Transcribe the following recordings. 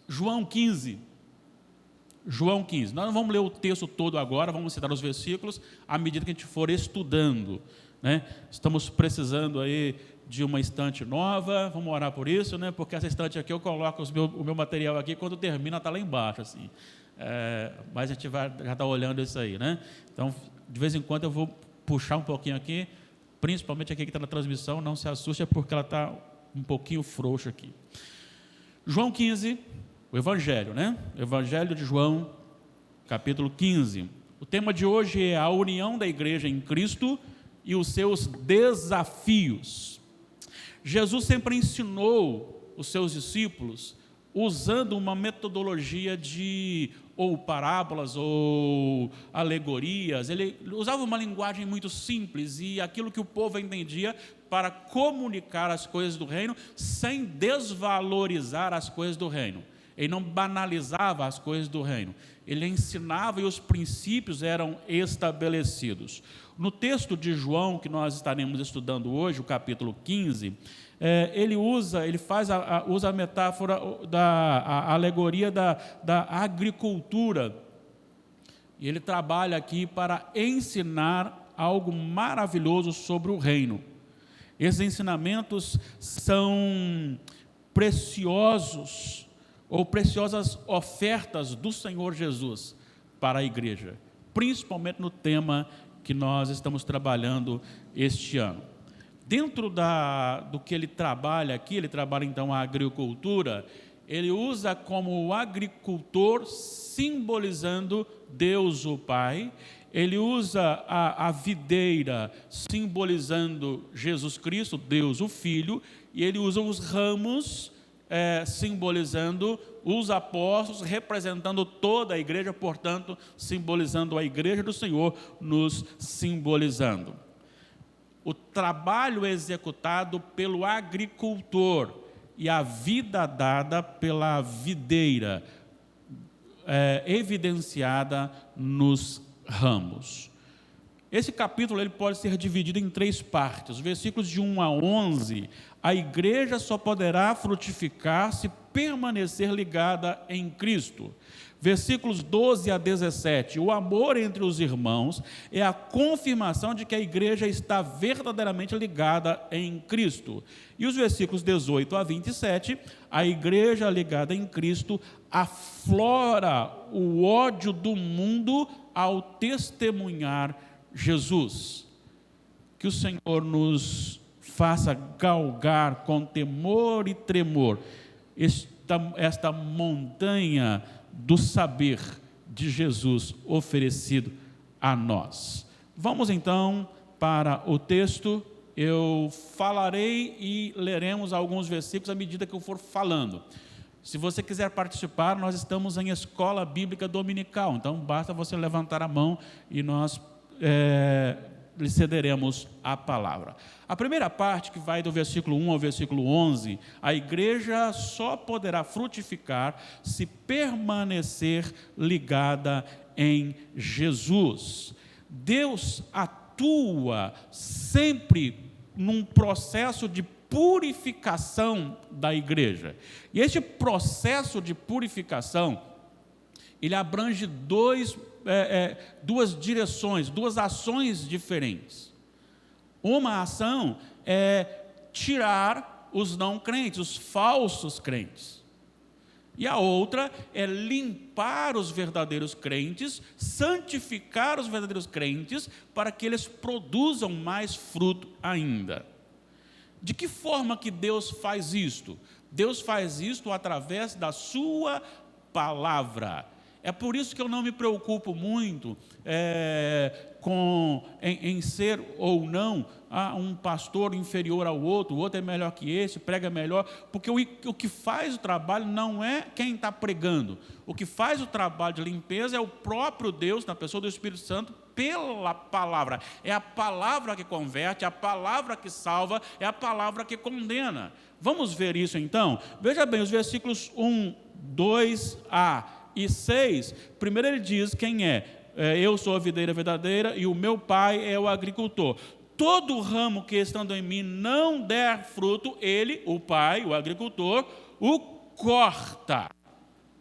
João 15. João 15. Nós não vamos ler o texto todo agora, vamos citar os versículos à medida que a gente for estudando, né? Estamos precisando aí de uma estante nova, vamos orar por isso, né? Porque essa estante aqui eu coloco o meu material aqui, quando termina está lá embaixo, assim. Mas a gente já está olhando isso aí, né? Então, de vez em quando eu vou puxar um pouquinho aqui, principalmente aqui que está na transmissão, não se assuste, é porque ela está um pouquinho frouxa aqui. João 15, o Evangelho, né? Evangelho de João, capítulo 15. O tema de hoje é a união da igreja em Cristo e os seus desafios. Jesus sempre ensinou os seus discípulos usando uma metodologia de ou parábolas ou alegorias. Ele usava uma linguagem muito simples e aquilo que o povo entendia para comunicar as coisas do reino sem desvalorizar as coisas do reino. Ele não banalizava as coisas do reino. Ele ensinava e os princípios eram estabelecidos. No texto de João, que nós estaremos estudando hoje, o capítulo 15, ele usa a metáfora a alegoria da agricultura. E ele trabalha aqui para ensinar algo maravilhoso sobre o reino. Esses ensinamentos são preciosos, ou preciosas ofertas do Senhor Jesus para a igreja, principalmente no tema que nós estamos trabalhando este ano. Dentro do que ele trabalha aqui, ele trabalha então a agricultura, ele usa como o agricultor simbolizando Deus o Pai, ele usa a videira simbolizando Jesus Cristo, Deus o Filho, e ele usa os ramos simbolizando os apóstolos, representando toda a igreja, portanto, simbolizando a igreja do Senhor, nos simbolizando. O trabalho executado pelo agricultor e a vida dada pela videira, evidenciada nos ramos. Esse capítulo ele pode ser dividido em 3 partes. Os versículos de 1 a 11, a igreja só poderá frutificar se permanecer ligada em Cristo. Versículos 12 a 17, o amor entre os irmãos é a confirmação de que a igreja está verdadeiramente ligada em Cristo. E os versículos 18 a 27, a igreja ligada em Cristo aflora o ódio do mundo ao testemunhar Jesus. Que o Senhor nos faça galgar com temor e tremor esta montanha do saber de Jesus oferecido a nós. Vamos então para o texto. Eu falarei e leremos alguns versículos à medida que eu for falando. Se você quiser participar, nós estamos em escola bíblica dominical, então basta você levantar a mão e nós lhe cederemos a palavra. A primeira parte, que vai do versículo 1 ao versículo 11, a igreja só poderá frutificar se permanecer ligada em Jesus. Deus atua sempre num processo de purificação da igreja. E este processo de purificação, ele abrange duas direções, 2 ações diferentes. Uma ação é tirar os não crentes, os falsos crentes. E a outra é limpar os verdadeiros crentes, santificar os verdadeiros crentes, para que eles produzam mais fruto ainda. De que forma que Deus faz isto? Deus faz isto através da sua palavra. É por isso que eu não me preocupo muito em ser ou não um pastor inferior ao outro, o outro é melhor que esse, prega melhor, porque o que faz o trabalho não é quem está pregando. O que faz o trabalho de limpeza é o próprio Deus, na pessoa do Espírito Santo, pela palavra. É a palavra que converte, é a palavra que salva, é a palavra que condena. Vamos ver isso então? Veja bem, os versículos 1, 2a e 6, primeiro ele diz quem é. Eu sou a videira verdadeira e o meu pai é o agricultor. Todo ramo que estando em mim não der fruto, ele, o pai, o agricultor, o corta.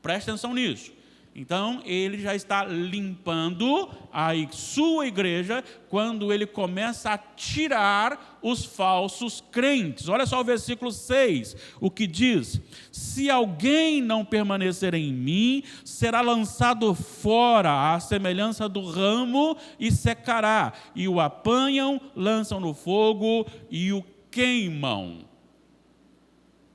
Preste atenção nisso. Então, ele já está limpando a sua igreja quando ele começa a tirar os falsos crentes. Olha só o versículo 6, o que diz: se alguém não permanecer em mim, será lançado fora à semelhança do ramo e secará, e o apanham, lançam no fogo e o queimam.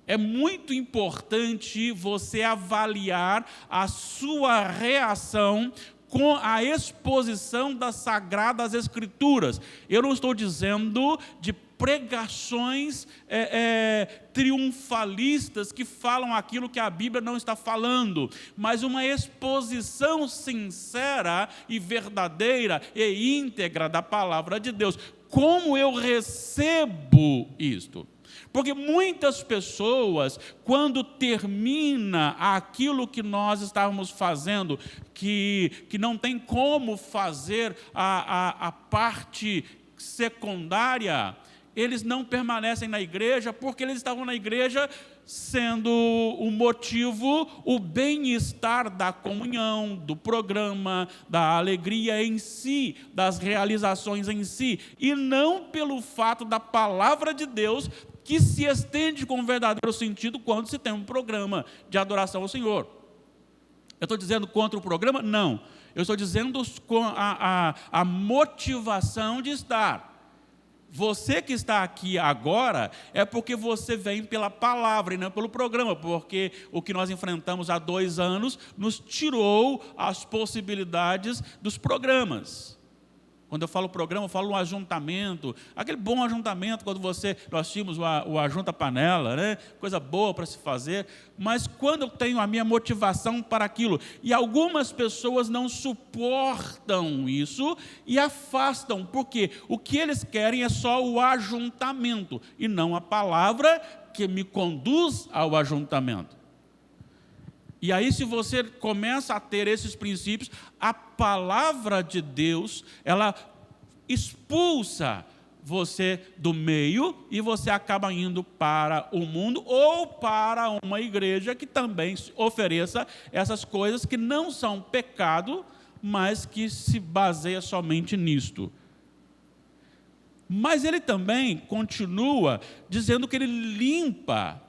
É muito importante você avaliar a sua reação com a exposição das Sagradas Escrituras. Eu não estou dizendo de pregações triunfalistas que falam aquilo que a Bíblia não está falando, mas uma exposição sincera e verdadeira e íntegra da palavra de Deus. Como eu recebo isto? Porque muitas pessoas, quando termina aquilo que nós estávamos fazendo, que não tem como fazer a parte secundária, eles não permanecem na igreja, porque eles estavam na igreja sendo o motivo, o bem-estar da comunhão, do programa, da alegria em si, das realizações em si, e não pelo fato da palavra de Deus que se estende com verdadeiro sentido quando se tem um programa de adoração ao Senhor. Eu estou dizendo contra o programa? Não. Eu estou dizendo com a motivação de estar. Você que está aqui agora é porque você vem pela palavra e não pelo programa, porque o que nós enfrentamos há 2 anos nos tirou as possibilidades dos programas. Quando eu falo programa, eu falo um ajuntamento, aquele bom ajuntamento, quando nós tínhamos o Ajunta Panela, né? Coisa boa para se fazer, mas quando eu tenho a minha motivação para aquilo, e algumas pessoas não suportam isso e afastam, porque o que eles querem é só o ajuntamento, e não a palavra que me conduz ao ajuntamento. E aí, se você começa a ter esses princípios, a palavra de Deus, ela expulsa você do meio e você acaba indo para o mundo ou para uma igreja que também ofereça essas coisas que não são pecado, mas que se baseia somente nisto. Mas ele também continua dizendo que ele limpa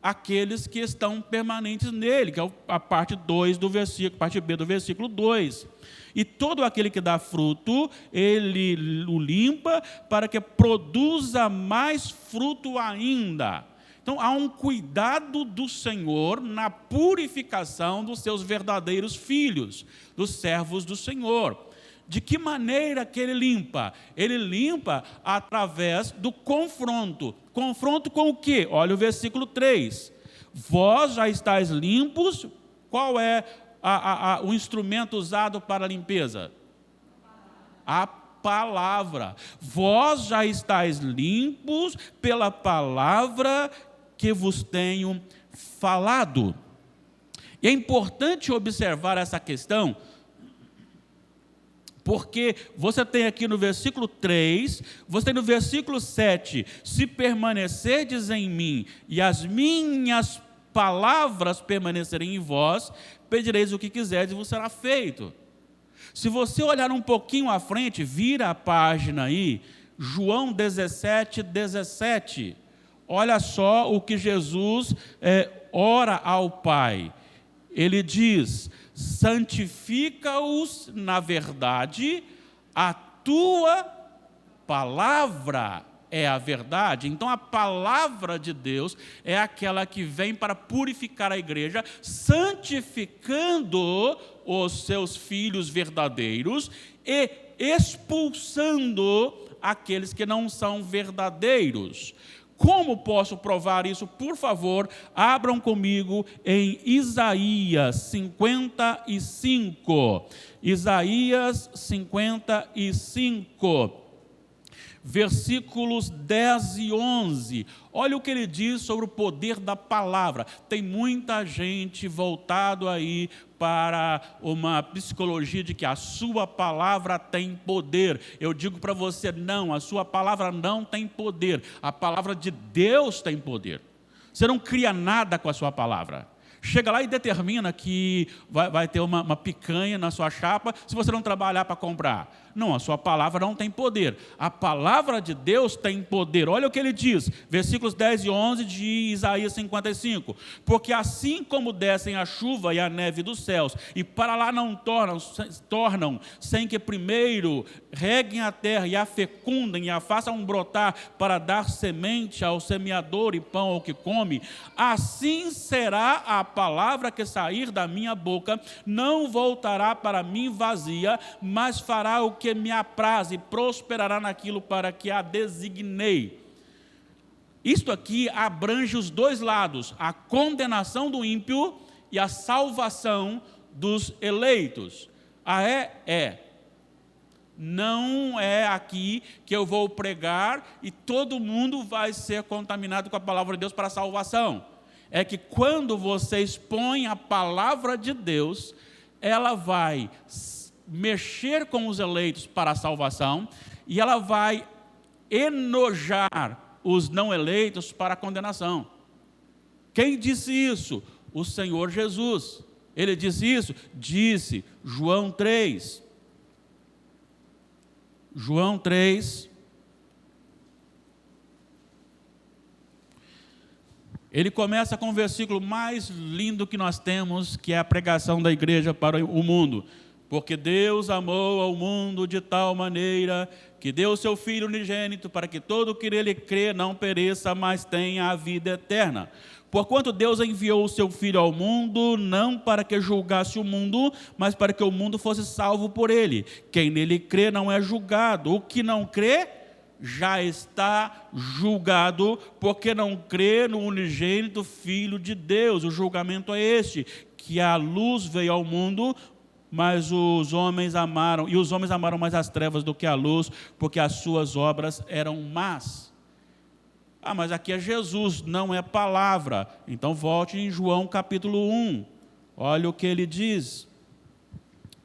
aqueles que estão permanentes nele, que é a parte 2 do versículo, parte B do versículo 2. E todo aquele que dá fruto, ele o limpa para que produza mais fruto ainda. Então, há um cuidado do Senhor na purificação dos seus verdadeiros filhos, dos servos do Senhor. De que maneira que ele limpa? Ele limpa através do confronto. Confronto com o quê? Olha o versículo 3. Vós já estáis limpos. Qual é o instrumento usado para a limpeza? A palavra. Vós já estáis limpos pela palavra que vos tenho falado. E é importante observar essa questão, porque você tem aqui no versículo 3, você tem no versículo 7, se permanecerdes em mim e as minhas palavras permanecerem em vós, pedireis o que quiserdes e vos será feito. Se você olhar um pouquinho à frente, vira a página aí, João 17, 17, olha só o que Jesus ora ao Pai. Ele diz: santifica-os na verdade, a tua palavra é a verdade. Então a palavra de Deus é aquela que vem para purificar a igreja, santificando os seus filhos verdadeiros e expulsando aqueles que não são verdadeiros. Como posso provar isso? Por favor, abram comigo em Isaías 55. Isaías 55, versículos 10 e 11. Olha o que ele diz sobre o poder da palavra. Tem muita gente voltado aí para uma psicologia de que a sua palavra tem poder. Eu digo para você, não, a sua palavra não tem poder. A palavra de Deus tem poder. Você não cria nada com a sua palavra. Chega lá e determina que vai ter uma picanha na sua chapa se você não trabalhar para comprar. Não, a sua palavra não tem poder. A palavra de Deus tem poder. Olha o que ele diz, versículos 10 e 11 de Isaías 55. Porque assim como descem a chuva e a neve dos céus, e para lá não tornam sem que primeiro reguem a terra e a fecundem e a façam brotar para dar semente ao semeador e pão ao que come, assim será a palavra que sair da minha boca, não voltará para mim vazia, mas fará o que me apraz e prosperará naquilo para que a designei. Isto aqui abrange os dois lados, a condenação do ímpio e a salvação dos eleitos. Não é aqui que eu vou pregar e todo mundo vai ser contaminado com a palavra de Deus para a salvação. É que quando você expõe a palavra de Deus, ela vai mexer com os eleitos para a salvação e ela vai enojar os não eleitos para a condenação. Quem disse isso? O Senhor Jesus. Ele disse isso? Disse, João 3. João 3. Ele começa com o versículo mais lindo que nós temos, que é a pregação da igreja para o mundo. Porque Deus amou ao mundo de tal maneira que deu o seu Filho unigênito para que todo o que nele crê não pereça, mas tenha a vida eterna. Porquanto Deus enviou o seu Filho ao mundo, não para que julgasse o mundo, mas para que o mundo fosse salvo por ele. Quem nele crê não é julgado. O que não crê já está julgado, porque não crê no unigênito Filho de Deus. O julgamento é este, que a luz veio ao mundo, mas os homens amaram mais as trevas do que a luz, porque as suas obras eram más. Mas aqui é Jesus, não é palavra. Então volte em João capítulo 1. Olha o que ele diz.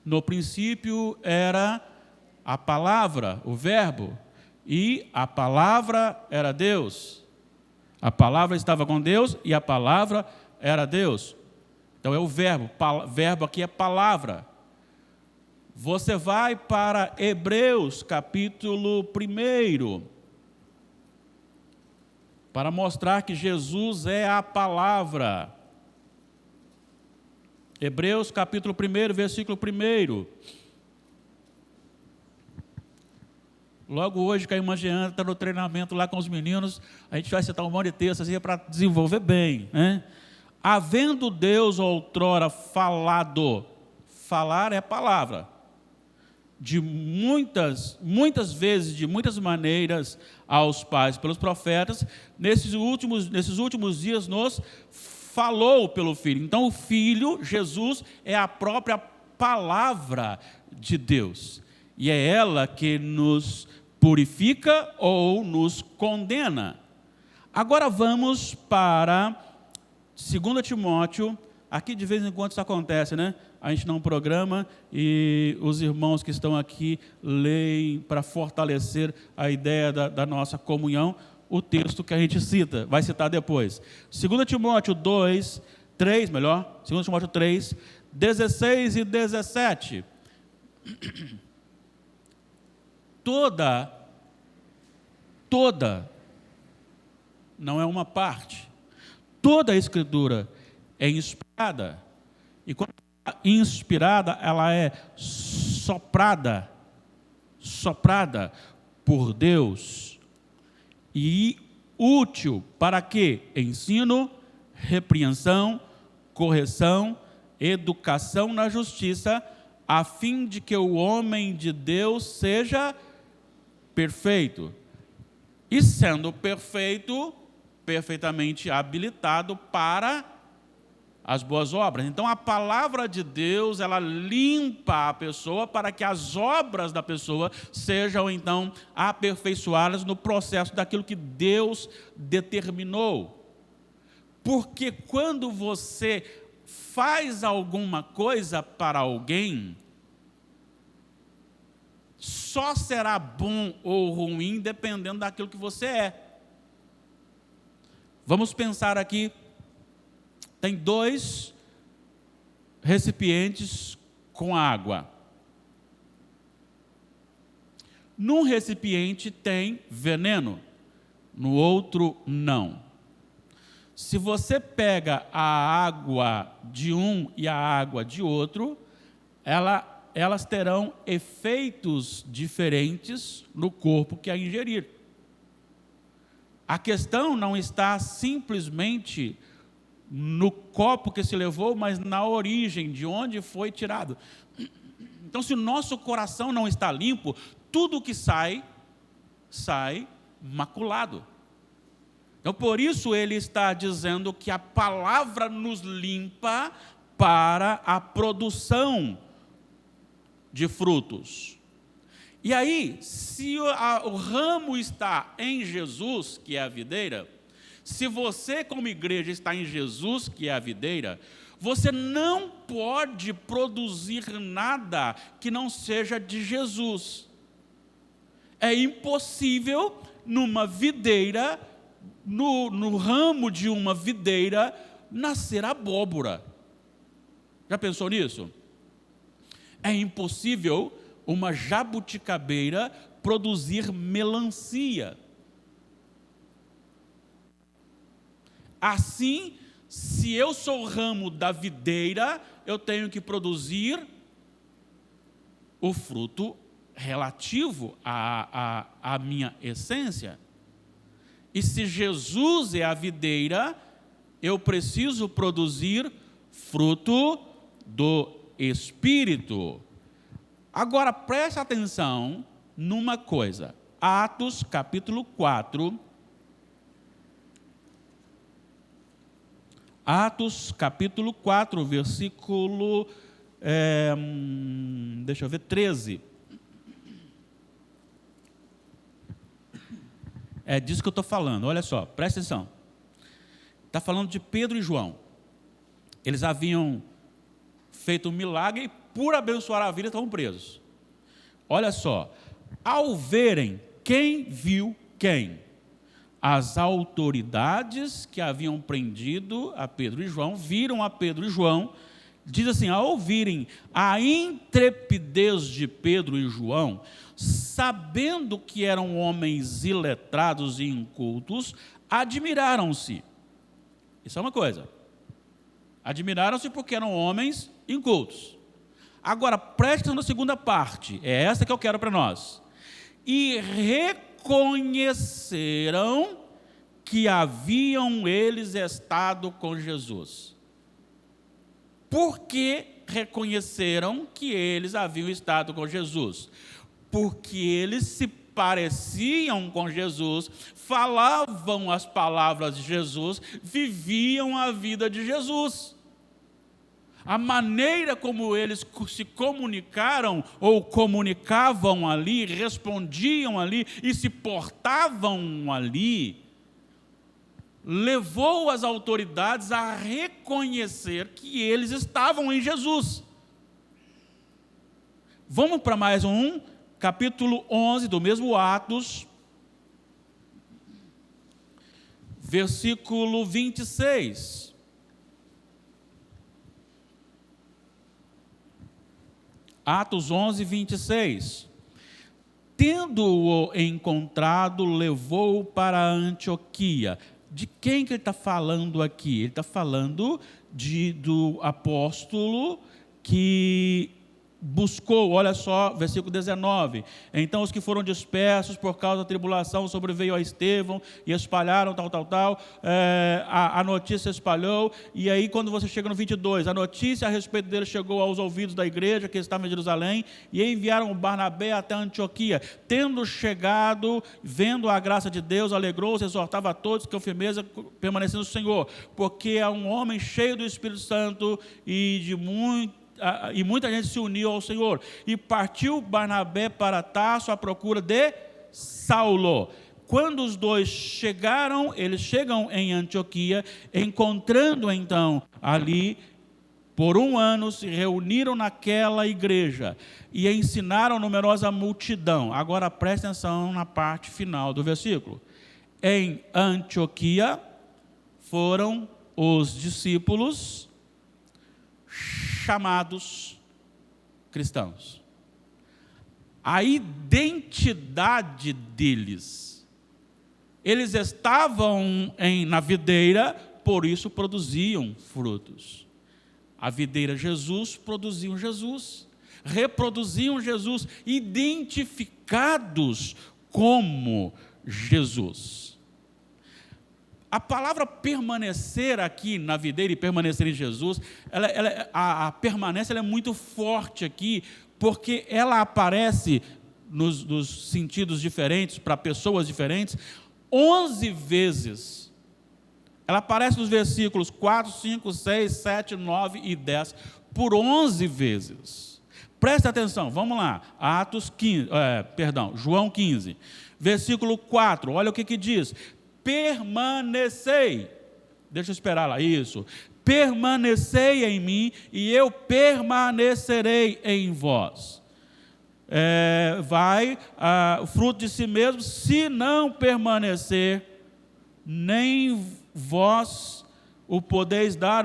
No princípio era a palavra, o verbo, e a palavra era Deus. A palavra estava com Deus e a palavra era Deus. Então é o verbo, verbo aqui é palavra. Você vai para Hebreus capítulo 1, para mostrar que Jesus é a palavra. Hebreus capítulo 1, versículo 1. Logo hoje, caiu uma Jean, está no treinamento lá com os meninos, a gente vai citar um monte de textos assim para desenvolver bem, né? Havendo Deus outrora falado, falar é palavra, de muitas vezes, de muitas maneiras aos pais pelos profetas, nesses últimos dias nos falou pelo Filho. Então o Filho, Jesus, é a própria palavra de Deus. E é ela que nos purifica ou nos condena. Agora vamos para 2 Timóteo. Aqui de vez em quando isso acontece, né? A gente não programa e os irmãos que estão aqui leem para fortalecer a ideia da nossa comunhão o texto que a gente cita, vai citar depois. 2 Timóteo 3, 16 e 17. Toda, não é uma parte, toda a Escritura é inspirada, e quando inspirada, ela é soprada por Deus, e útil para quê? Ensino, repreensão, correção, educação na justiça, a fim de que o homem de Deus seja perfeito, e sendo perfeito, perfeitamente habilitado para as boas obras. Então a palavra de Deus, ela limpa a pessoa para que as obras da pessoa sejam então aperfeiçoadas no processo daquilo que Deus determinou. Porque quando você faz alguma coisa para alguém, só será bom ou ruim dependendo daquilo que você é. Vamos pensar aqui, tem 2 recipientes com água. Num recipiente tem veneno, no outro não. Se você pega a água de um e a água de outro, elas terão efeitos diferentes no corpo que a ingerir. A questão não está simplesmente no copo que se levou, mas na origem, de onde foi tirado. Então, se o nosso coração não está limpo, tudo que sai maculado. Então, por isso ele está dizendo que a palavra nos limpa para a produção de frutos. E aí, se o ramo está em Jesus, que é a videira, se você como igreja está em Jesus, que é a videira, você não pode produzir nada que não seja de Jesus. É impossível numa videira, no ramo de uma videira, nascer abóbora. Já pensou nisso? É impossível uma jabuticabeira produzir melancia. Assim, se eu sou o ramo da videira, eu tenho que produzir o fruto relativo à minha essência. E se Jesus é a videira, eu preciso produzir fruto do Espírito. Agora, preste atenção numa coisa. Atos, capítulo 4. Atos, capítulo 4, versículo, 13. É disso que eu estou falando, olha só, presta atenção. Está falando de Pedro e João. Eles haviam feito um milagre e, por abençoar a vida, estavam presos. Olha só, ao verem quem viu quem, as autoridades que haviam prendido a Pedro e João, viram a Pedro e João, diz assim, ao ouvirem a intrepidez de Pedro e João, sabendo que eram homens iletrados e incultos, admiraram-se. Isso é uma coisa. Admiraram-se porque eram homens incultos. Agora, preste atenção na segunda parte, é essa que eu quero para nós. E reconheceram que haviam eles estado com Jesus. Por que reconheceram que eles haviam estado com Jesus? Porque eles se pareciam com Jesus, falavam as palavras de Jesus, viviam a vida de Jesus. A maneira como eles se comunicaram ou comunicavam ali, respondiam ali e se portavam ali, levou as autoridades a reconhecer que eles estavam em Jesus. Vamos para mais um, capítulo 11 do mesmo Atos, versículo 26. Atos 11, 26. Tendo-o encontrado, levou-o para Antioquia. De quem que ele está falando aqui? Ele está falando do apóstolo que buscou, olha só, versículo 19. Então os que foram dispersos por causa da tribulação sobreveio a Estevão e espalharam a notícia espalhou, e aí quando você chega no 22, a notícia a respeito dele chegou aos ouvidos da igreja que estava em Jerusalém, e enviaram o Barnabé até Antioquia. Tendo chegado, vendo a graça de Deus, alegrou-se, exortava a todos que com firmeza permanecendo no Senhor, porque é um homem cheio do Espírito Santo e muita gente se uniu ao Senhor. E partiu Barnabé para Tarso à procura de Saulo. Quando os dois chegaram, eles chegam em Antioquia, encontrando então ali, por 1 ano, se reuniram naquela igreja e ensinaram numerosa multidão. Agora preste atenção na parte final do versículo. Em Antioquia foram os discípulos chamados cristãos. A identidade deles. Eles estavam na videira, por isso produziam frutos. A videira Jesus, produziam Jesus, reproduziam Jesus, identificados como Jesus. A palavra permanecer aqui na videira e permanecer em Jesus, a permanência ela é muito forte aqui, porque ela aparece nos sentidos diferentes, para pessoas diferentes, 11 vezes. Ela aparece nos versículos 4, 5, 6, 7, 9 e 10, por 11 vezes. Presta atenção, vamos lá. João 15, versículo 4, olha o que diz. Permanecei. Deixa eu esperar lá, isso. Permanecei em mim e eu permanecerei em vós. O fruto de si mesmo, se não permanecer, nem vós o podeis dar,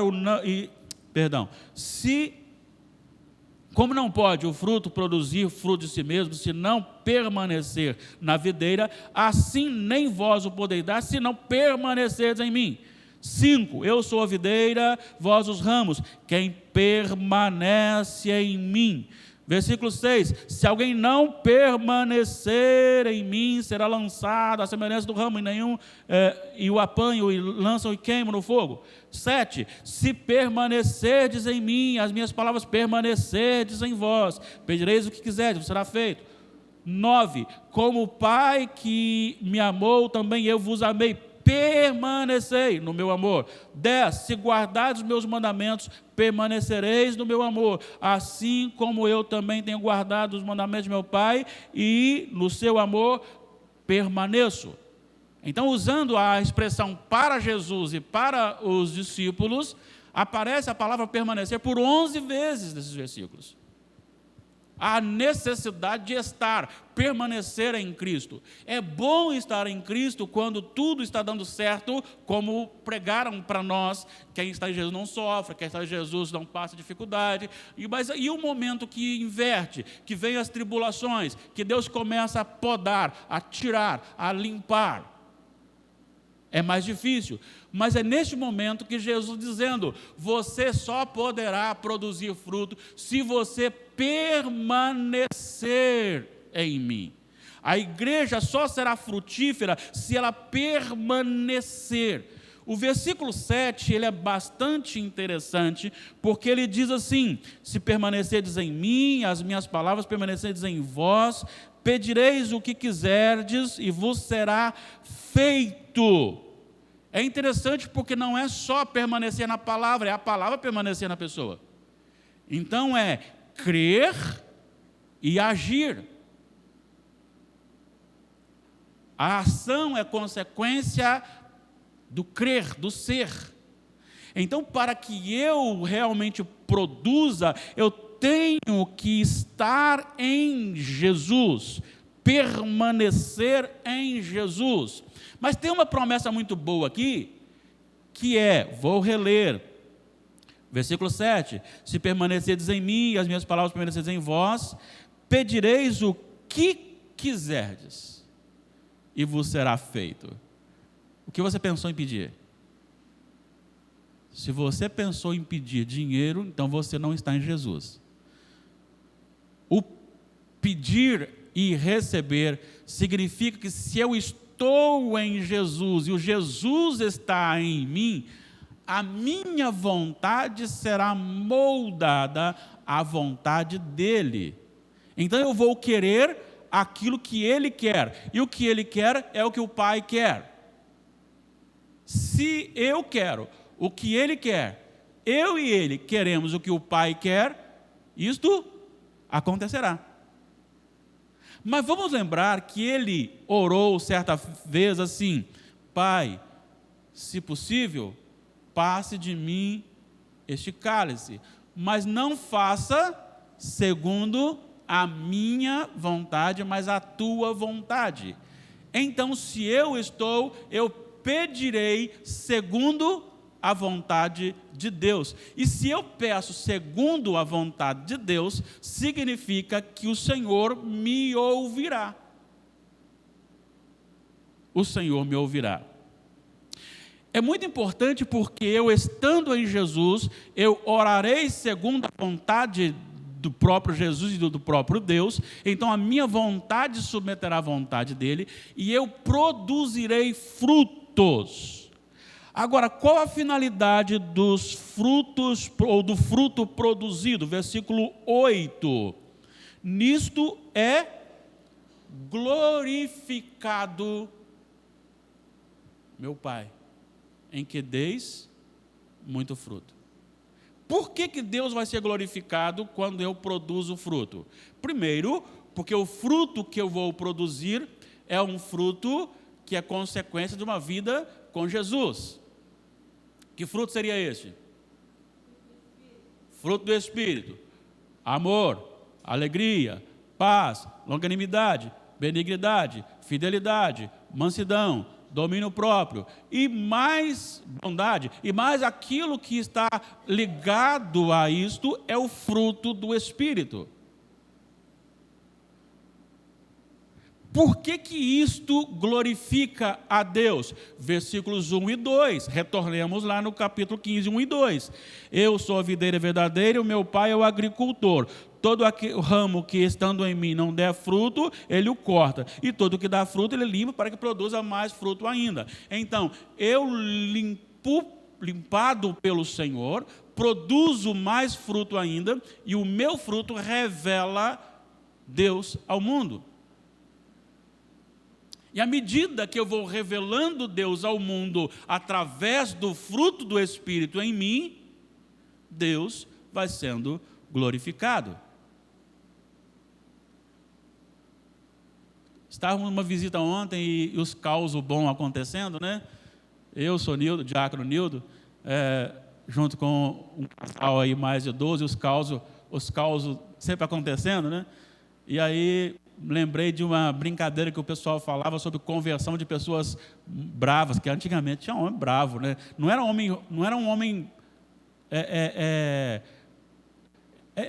como não pode o fruto produzir fruto de si mesmo, se não permanecer na videira, assim nem vós o podeis dar, se não permanecerdes em mim. 5, eu sou a videira, vós os ramos, quem permanece em mim. Versículo 6, se alguém não permanecer em mim, será lançado à semelhança do ramo, e o apanham, e lançam e queimam no fogo. 7, se permanecerdes em mim, as minhas palavras permanecerdes em vós, pedireis o que quiserdes, será feito. 9, como o Pai que me amou, também eu vos amei, permanecei no meu amor. 10, se guardardes os meus mandamentos, permanecereis no meu amor, assim como eu também tenho guardado os mandamentos de meu Pai, e no seu amor permaneço. Então, usando a expressão para Jesus e para os discípulos, aparece a palavra permanecer por 11 vezes nesses versículos. A necessidade de estar, permanecer em Cristo. É bom estar em Cristo quando tudo está dando certo, como pregaram para nós, quem está em Jesus não sofre, quem está em Jesus não passa dificuldade. E o momento que inverte, que vem as tribulações, que Deus começa a podar, a tirar, a limpar. É mais difícil, mas é neste momento que Jesus dizendo, você só poderá produzir fruto se você permanecer em mim. A igreja só será frutífera se ela permanecer. O versículo 7, ele é bastante interessante, porque ele diz assim, se permanecerdes em mim, as minhas palavras permanecerdes em vós, pedireis o que quiserdes e vos será feito. É interessante porque não é só permanecer na palavra, é a palavra permanecer na pessoa. Então é crer e agir. A ação é consequência do crer, do ser. Então, para que eu realmente produza, eu tenho que estar em Jesus, permanecer em Jesus. Mas tem uma promessa muito boa aqui, que vou reler, versículo 7, se permanecerdes em mim e as minhas palavras permanecerdes em vós, pedireis o que quiserdes e vos será feito. O que você pensou em pedir? Se você pensou em pedir dinheiro, então você não está em Jesus. O pedir e receber significa que se eu estou em Jesus e o Jesus está em mim, a minha vontade será moldada à vontade dele. Então eu vou querer aquilo que ele quer, e o que ele quer é o que o Pai quer. Se eu quero o que ele quer, eu e ele queremos o que o Pai quer, isto acontecerá. Mas vamos lembrar que ele orou certa vez assim, Pai, se possível, passe de mim este cálice, mas não faça segundo a minha vontade, mas a tua vontade. Então, se eu pedirei segundo a vontade de Deus. E se eu peço segundo a vontade de Deus, significa que o Senhor me ouvirá. O Senhor me ouvirá. É muito importante porque eu, estando em Jesus, eu orarei segundo a vontade do próprio Jesus e do próprio Deus. Então a minha vontade submeterá à vontade dele e eu produzirei frutos. Agora, qual a finalidade dos frutos, ou do fruto produzido? Versículo 8. Nisto é glorificado meu Pai, em que deis muito fruto. Por que Deus vai ser glorificado quando eu produzo fruto? Primeiro, porque o fruto que eu vou produzir é um fruto que é consequência de uma vida com Jesus. Que fruto seria esse? Fruto do Espírito. Amor, alegria, paz, longanimidade, benignidade, fidelidade, mansidão, domínio próprio, e mais bondade, e mais aquilo que está ligado a isto é o fruto do Espírito. Por que isto glorifica a Deus? Versículos 1 e 2, retornemos lá no capítulo 15, 1 e 2. Eu sou a videira verdadeira e o meu pai é o agricultor. Todo o ramo que estando em mim não der fruto, ele o corta. E todo que dá fruto, ele limpa para que produza mais fruto ainda. Então, eu limpado pelo Senhor, produzo mais fruto ainda, e o meu fruto revela Deus ao mundo. E à medida que eu vou revelando Deus ao mundo através do fruto do Espírito em mim, Deus vai sendo glorificado. Estávamos numa visita ontem e os causos bons acontecendo, né? Eu sou Nildo, diácono Nildo, junto com um casal aí mais idoso, e os causos sempre acontecendo, né? E aí lembrei de uma brincadeira que o pessoal falava sobre conversão de pessoas bravas, que antigamente tinha um homem bravo, né? Não era um homem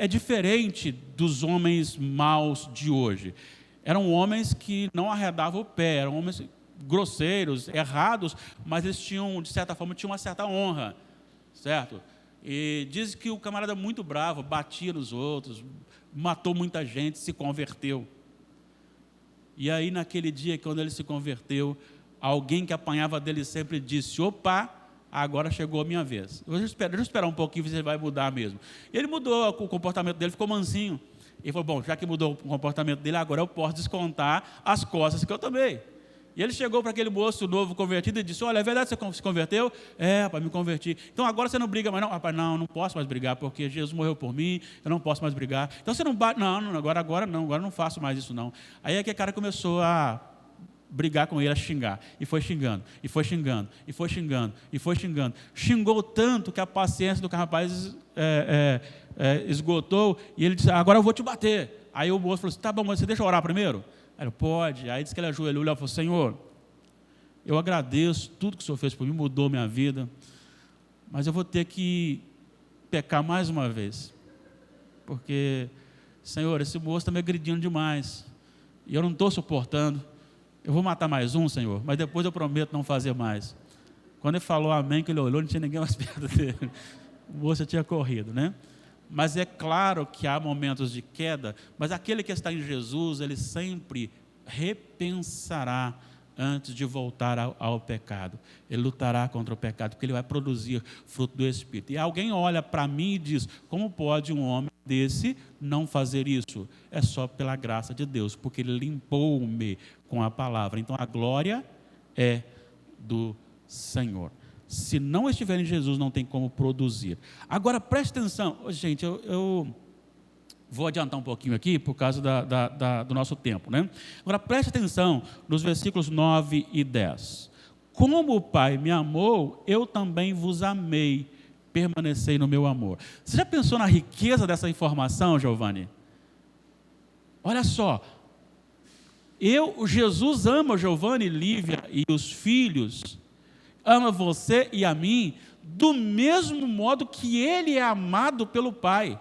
diferente dos homens maus de hoje. Eram homens que não arredavam o pé, eram homens grosseiros, errados, mas eles tinham, de certa forma, uma certa honra, certo? E diz que o camarada muito bravo, batia nos outros, matou muita gente, se converteu. E aí, naquele dia, quando ele se converteu, alguém que apanhava dele sempre disse: opa, agora chegou a minha vez. Deixa eu esperar um pouquinho, você vai mudar mesmo. E ele mudou o comportamento dele, ficou mansinho. E falou: bom, já que mudou o comportamento dele, agora eu posso descontar as costas que eu tomei. E ele chegou para aquele moço novo convertido e disse: olha, é verdade que você se converteu? É, rapaz, me converti. Então agora você não briga mais não? Rapaz, não posso mais brigar, porque Jesus morreu por mim, eu não posso mais brigar. Então você não bate? Não, agora não faço mais isso não. Aí aquele cara começou a brigar com ele, a xingar. E foi xingando, e foi xingando, e foi xingando, e foi xingando. Xingou tanto que a paciência do rapaz esgotou, e ele disse: agora eu vou te bater. Aí o moço falou assim: tá bom, mas você deixa eu orar primeiro? Aí ele: pode. Aí disse que ele ajoelhou e falou: Senhor, eu agradeço tudo que o Senhor fez por mim, mudou minha vida, mas eu vou ter que pecar mais uma vez, porque, Senhor, esse moço está me agredindo demais, e eu não estou suportando. Eu vou matar mais um, Senhor, mas depois eu prometo não fazer mais. Quando ele falou amém, que ele olhou, não tinha ninguém mais perto dele. O moço tinha corrido, né? Mas é claro que há momentos de queda, mas aquele que está em Jesus, ele sempre repensará antes de voltar ao pecado. Ele lutará contra o pecado, porque ele vai produzir fruto do Espírito. E alguém olha para mim e diz: como pode um homem desse não fazer isso? É só pela graça de Deus, porque ele limpou-me com a palavra. Então a glória é do Senhor. Se não estiver em Jesus, não tem como produzir. Agora, preste atenção. Gente, eu vou adiantar um pouquinho aqui, por causa do nosso tempo, né? Agora, preste atenção nos versículos 9 e 10. Como o Pai me amou, eu também vos amei. Permanecei no meu amor. Você já pensou na riqueza dessa informação, Giovanni? Olha só. Jesus ama Giovanni, Lívia e os filhos, ama você e a mim do mesmo modo que ele é amado pelo Pai.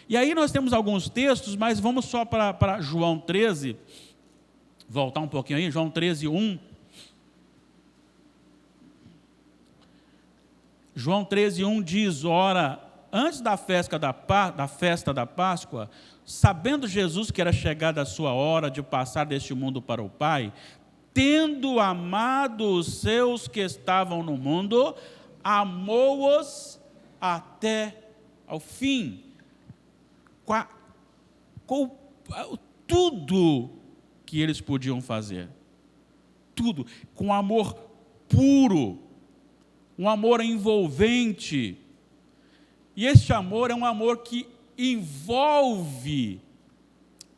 E aí nós temos alguns textos, mas vamos só para João 13, voltar um pouquinho aí, João 13, 1. João 13, 1 diz: ora, antes da festa da Páscoa, sabendo Jesus que era chegada a sua hora de passar deste mundo para o Pai, tendo amado os seus que estavam no mundo, amou-os até ao fim. Com tudo que eles podiam fazer, tudo, com amor puro, um amor envolvente. E este amor é um amor que envolve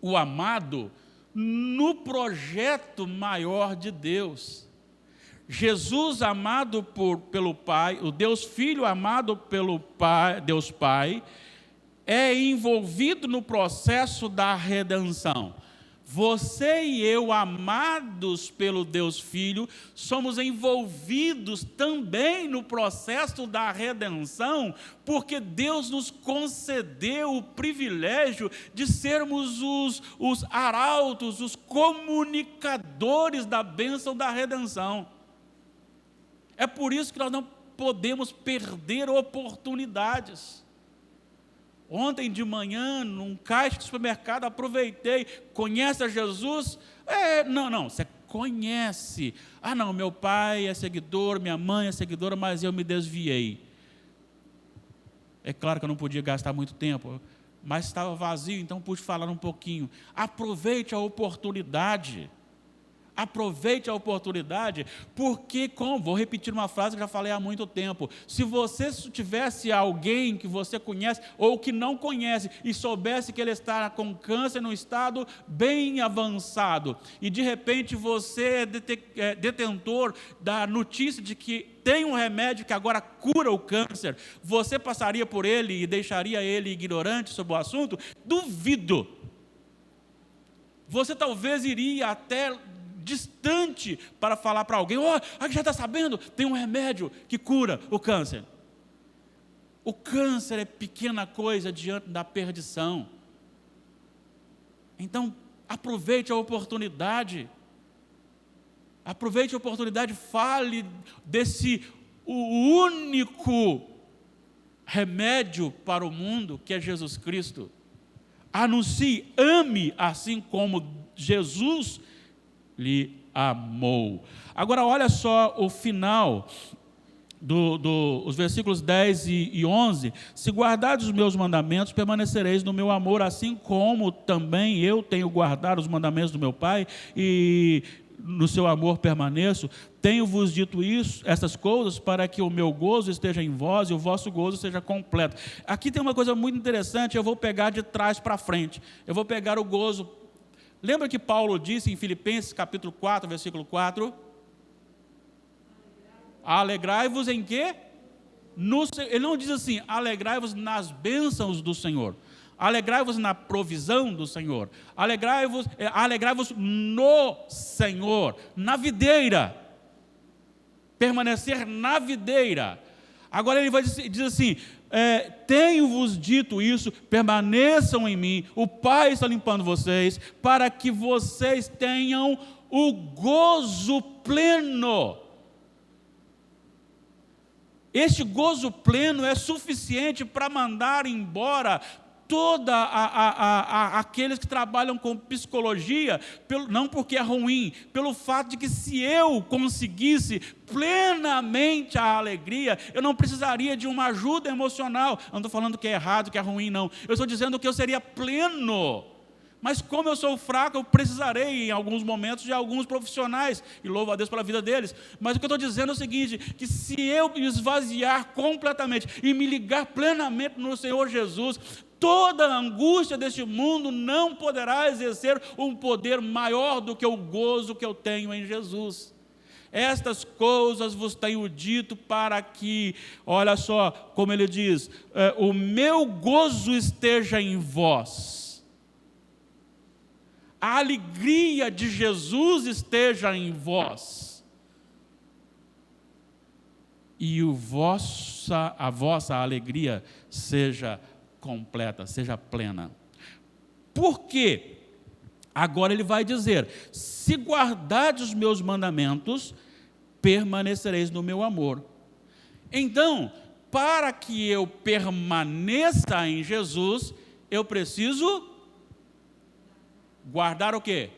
o amado no projeto maior de Deus. Jesus amado pelo Pai, o Deus Filho amado pelo Pai, Deus Pai, é envolvido no processo da redenção. Você e eu, amados pelo Deus Filho, somos envolvidos também no processo da redenção, porque Deus nos concedeu o privilégio de sermos os arautos, os comunicadores da bênção da redenção. É por isso que nós não podemos perder oportunidades. Ontem de manhã, num caixa de supermercado, aproveitei. Conhece a Jesus? Não, você conhece. Não, meu pai é seguidor, minha mãe é seguidora, mas eu me desviei. É claro que eu não podia gastar muito tempo, mas estava vazio, então pude falar um pouquinho. Aproveite a oportunidade. Aproveite a oportunidade, porque, vou repetir uma frase que já falei há muito tempo, se você tivesse alguém que você conhece ou que não conhece e soubesse que ele está com câncer num estado bem avançado e de repente você é detentor da notícia de que tem um remédio que agora cura o câncer, você passaria por ele e deixaria ele ignorante sobre o assunto? Duvido. Você talvez iria até distante para falar para alguém: já está sabendo, tem um remédio que cura o câncer. O câncer é pequena coisa diante da perdição. Então, aproveite a oportunidade. Aproveite a oportunidade, fale desse o único remédio para o mundo, que é Jesus Cristo. Anuncie, ame assim como Jesus lhe amou. Agora olha só o final os versículos 10 e 11. Se guardares os meus mandamentos, permanecereis no meu amor, assim como também eu tenho guardado os mandamentos do meu Pai, e no seu amor permaneço. Tenho-vos dito essas coisas, para que o meu gozo esteja em vós e o vosso gozo seja completo. Aqui tem uma coisa muito interessante, eu vou pegar de trás para frente. Eu vou pegar o gozo. Lembra que Paulo disse em Filipenses capítulo 4, versículo 4? Alegrai-vos em quê? Ele não diz assim, alegrai-vos nas bênçãos do Senhor. Alegrai-vos na provisão do Senhor. Alegrai-vos no Senhor, na videira. Permanecer na videira. Agora ele diz assim: tenho-vos dito isso, permaneçam em mim, o Pai está limpando vocês, para que vocês tenham o gozo pleno. Este gozo pleno é suficiente para mandar embora aqueles que trabalham com psicologia, não porque é ruim, pelo fato de que se eu conseguisse plenamente a alegria, eu não precisaria de uma ajuda emocional. Eu não estou falando que é errado, que é ruim, não. Eu estou dizendo que eu seria pleno. Mas como eu sou fraco, eu precisarei em alguns momentos de alguns profissionais, e louvo a Deus pela vida deles. Mas o que eu estou dizendo é o seguinte, que se eu me esvaziar completamente e me ligar plenamente no Senhor Jesus, toda a angústia deste mundo não poderá exercer um poder maior do que o gozo que eu tenho em Jesus. Estas coisas vos tenho dito para que, olha só como ele diz, o meu gozo esteja em vós. A alegria de Jesus esteja em vós. e a vossa alegria seja completa, seja plena. Por quê? Agora ele vai dizer: se guardardes os meus mandamentos, permanecereis no meu amor. Então, para que eu permaneça em Jesus, eu preciso guardar o quê?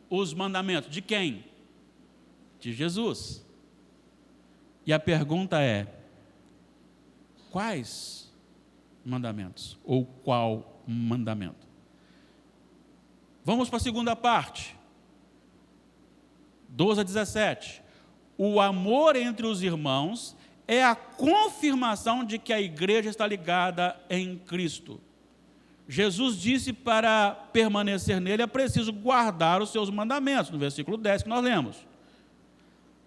Os mandamentos. De quem? De Jesus. E a pergunta é: quais mandamentos? Ou qual mandamento? Vamos para a segunda parte. 12 a 17. O amor entre os irmãos é a confirmação de que a igreja está ligada em Cristo. Jesus disse: para permanecer nele é preciso guardar os seus mandamentos, no versículo 10 que nós lemos.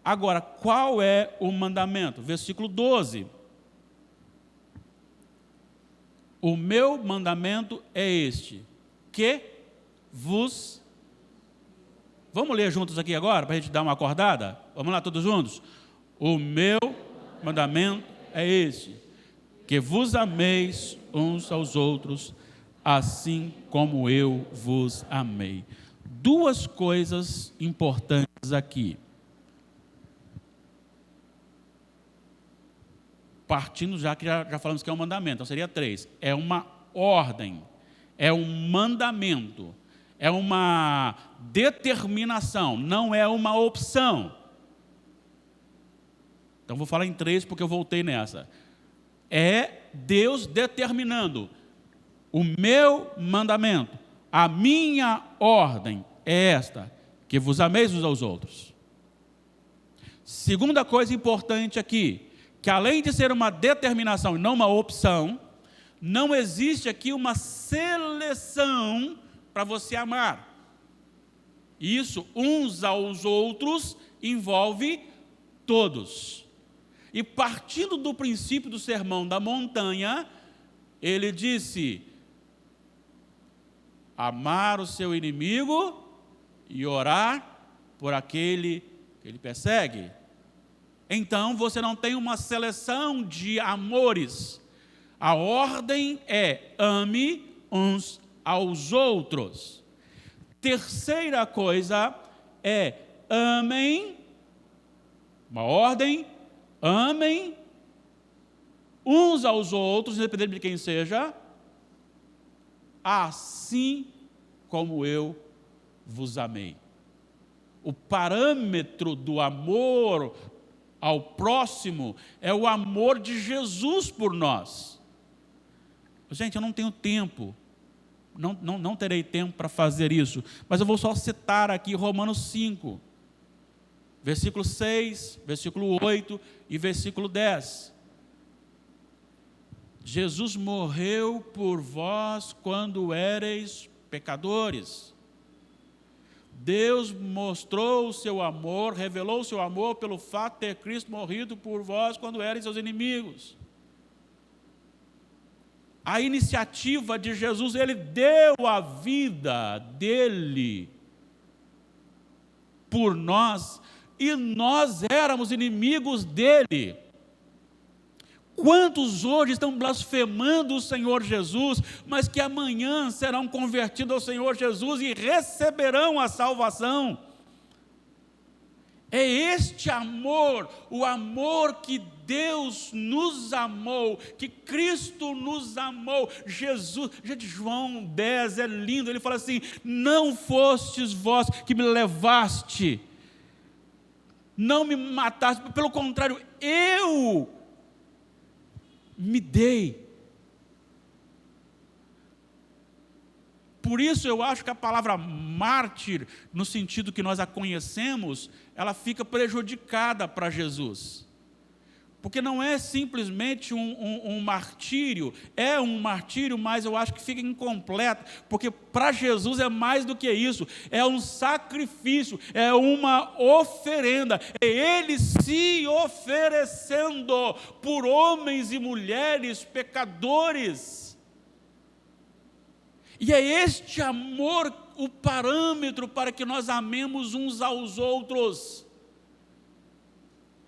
Agora, qual é o mandamento? Versículo 12. O meu mandamento é este, que vos... Vamos ler juntos aqui agora, para a gente dar uma acordada? Vamos lá, todos juntos? O meu mandamento é este, que vos ameis uns aos outros, assim como eu vos amei. Duas coisas importantes aqui. Partindo já que já falamos que é um mandamento, então seria 3. É uma ordem, é um mandamento, é uma determinação, não é uma opção. Então vou falar em 3 porque eu voltei nessa. É Deus determinando: o meu mandamento, a minha ordem é esta, que vos ameis uns aos outros. Segunda coisa importante aqui, que além de ser uma determinação e não uma opção, não existe aqui uma seleção para você amar. Isso, uns aos outros, envolve todos. E partindo do princípio do Sermão da Montanha, ele disse: amar o seu inimigo e orar por aquele que ele persegue. Então, você não tem uma seleção de amores. A ordem é: ame uns aos outros. Terceira coisa é: amem, uma ordem, amem uns aos outros, independente de quem seja, assim como eu vos amei. O parâmetro do amor ao próximo é o amor de Jesus por nós. Gente, eu não tenho tempo, não terei tempo para fazer isso, mas eu vou só citar aqui Romanos 5, versículo 6, versículo 8 e versículo 10. Jesus morreu por vós quando éreis pecadores. Deus mostrou o seu amor, revelou o seu amor pelo fato de ter Cristo morrido por vós quando eram seus inimigos. A iniciativa de Jesus, ele deu a vida dele por nós, e nós éramos inimigos dele. Quantos hoje estão blasfemando o Senhor Jesus, mas que amanhã serão convertidos ao Senhor Jesus e receberão a salvação? É este amor, o amor que Deus nos amou, que Cristo nos amou. Jesus, gente, João 10 é lindo, ele fala assim: não fostes vós que me levaste, não me mataste, pelo contrário, eu me dei. Por isso eu acho que a palavra mártir, no sentido que nós a conhecemos, ela fica prejudicada para Jesus. Porque não é simplesmente um martírio, é um martírio, mas eu acho que fica incompleto, porque para Jesus é mais do que isso, é um sacrifício, é uma oferenda, é Ele se oferecendo por homens e mulheres pecadores. E é este amor o parâmetro para que nós amemos uns aos outros.